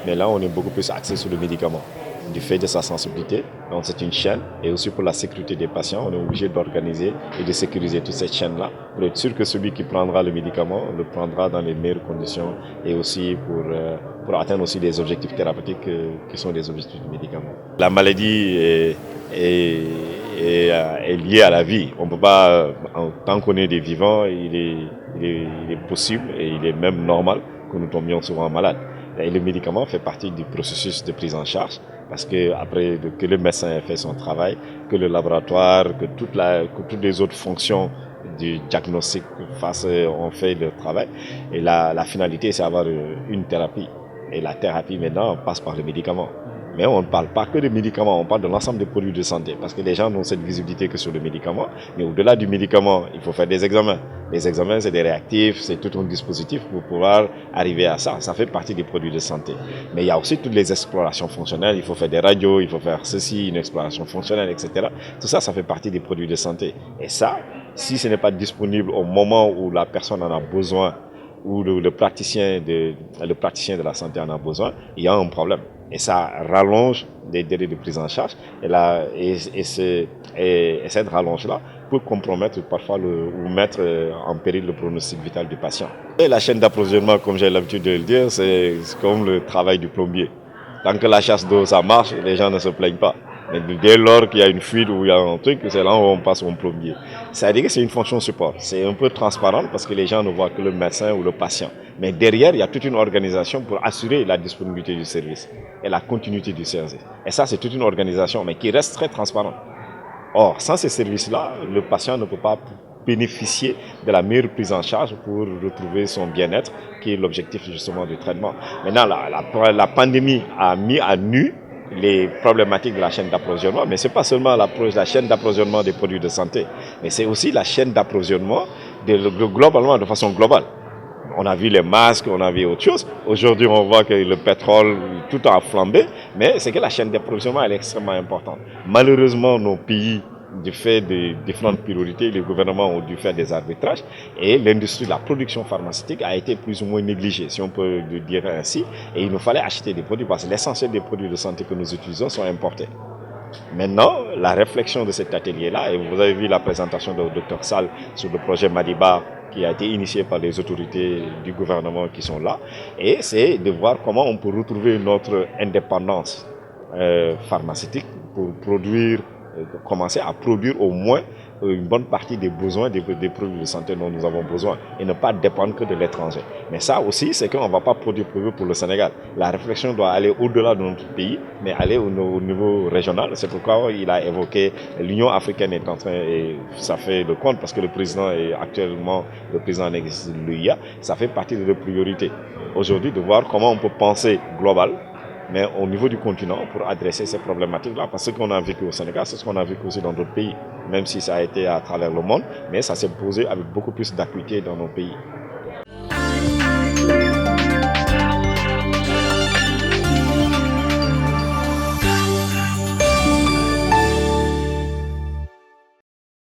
mais là on est beaucoup plus axé sur le médicament, du fait de sa sensibilité. Donc c'est une chaîne, et aussi pour la sécurité des patients, on est obligé d'organiser et de sécuriser toute cette chaîne-là pour être sûr que celui qui prendra le médicament le prendra dans les meilleures conditions, et aussi pour atteindre aussi des objectifs thérapeutiques qui sont des objectifs du médicament. La maladie est liée à la vie. On peut pas, tant qu'on est des vivants, il est possible et il est même normal que nous tombions souvent malades. Et le médicament fait partie du processus de prise en charge, parce que après que le médecin ait fait son travail, que le laboratoire, que toutes les autres fonctions du diagnostic ont fait le travail. Et la finalité, c'est d'avoir une thérapie. Et la thérapie maintenant passe par le médicament. Mais on ne parle pas que de médicaments, on parle de l'ensemble des produits de santé, parce que les gens n'ont cette visibilité que sur le médicament. Mais au-delà du médicament, il faut faire des examens. Les examens, c'est des réactifs, c'est tout un dispositif pour pouvoir arriver à ça. Ça fait partie des produits de santé. Mais il y a aussi toutes les explorations fonctionnelles. Il faut faire des radios, il faut faire ceci, une exploration fonctionnelle, etc. Tout ça, ça fait partie des produits de santé. Et ça, si ce n'est pas disponible au moment où la personne en a besoin, ou le praticien de la santé en a besoin, il y a un problème. Et ça rallonge les délais de prise en charge. Et cette rallonge-là peut compromettre parfois ou mettre en péril le pronostic vital du patient. Et la chaîne d'approvisionnement, comme j'ai l'habitude de le dire, c'est comme le travail du plombier. Tant que la chasse d'eau, ça marche, les gens ne se plaignent pas. Mais dès lors qu'il y a une fuite ou il y a un truc, c'est là où on passe au plombier. C'est-à-dire que c'est une fonction support. C'est un peu transparent parce que les gens ne voient que le médecin ou le patient. Mais derrière, il y a toute une organisation pour assurer la disponibilité du service et la continuité du service. Et ça, c'est toute une organisation, mais qui reste très transparente. Or, sans ces services-là, le patient ne peut pas bénéficier de la meilleure prise en charge pour retrouver son bien-être, qui est l'objectif justement du traitement. Maintenant, la pandémie a mis à nu les problématiques de la chaîne d'approvisionnement, mais ce n'est pas seulement la chaîne d'approvisionnement des produits de santé, mais c'est aussi la chaîne d'approvisionnement globalement, de façon globale. On a vu les masques, on a vu autre chose. Aujourd'hui, on voit que le pétrole, tout a flambé, mais c'est que la chaîne d'approvisionnement est extrêmement importante. Malheureusement, nos pays, du fait de différentes priorités, les gouvernements ont dû faire des arbitrages, et l'industrie de la production pharmaceutique a été plus ou moins négligée, si on peut le dire ainsi, et il nous fallait acheter des produits parce que l'essentiel des produits de santé que nous utilisons sont importés. Maintenant, la réflexion de cet atelier-là, et vous avez vu la présentation du Dr Sall sur le projet Madiba qui a été initié par les autorités du gouvernement qui sont là, et c'est de voir comment on peut retrouver notre indépendance pharmaceutique pour commencer à produire au moins une bonne partie des besoins des produits de santé dont nous avons besoin, et ne pas dépendre que de l'étranger. Mais ça aussi, c'est qu'on ne va pas produire pour le Sénégal. La réflexion doit aller au-delà de notre pays, mais aller au niveau régional. C'est pourquoi il a évoqué l'Union africaine est en train, et ça fait le compte parce que le président est actuellement le président de l'UIA, ça fait partie de nos priorités. Aujourd'hui, de voir comment on peut penser global, mais au niveau du continent, pour adresser ces problématiques-là. Parce que ce qu'on a vécu au Sénégal, c'est ce qu'on a vécu aussi dans d'autres pays, même si ça a été à travers le monde, mais ça s'est posé avec beaucoup plus d'acuité dans nos pays.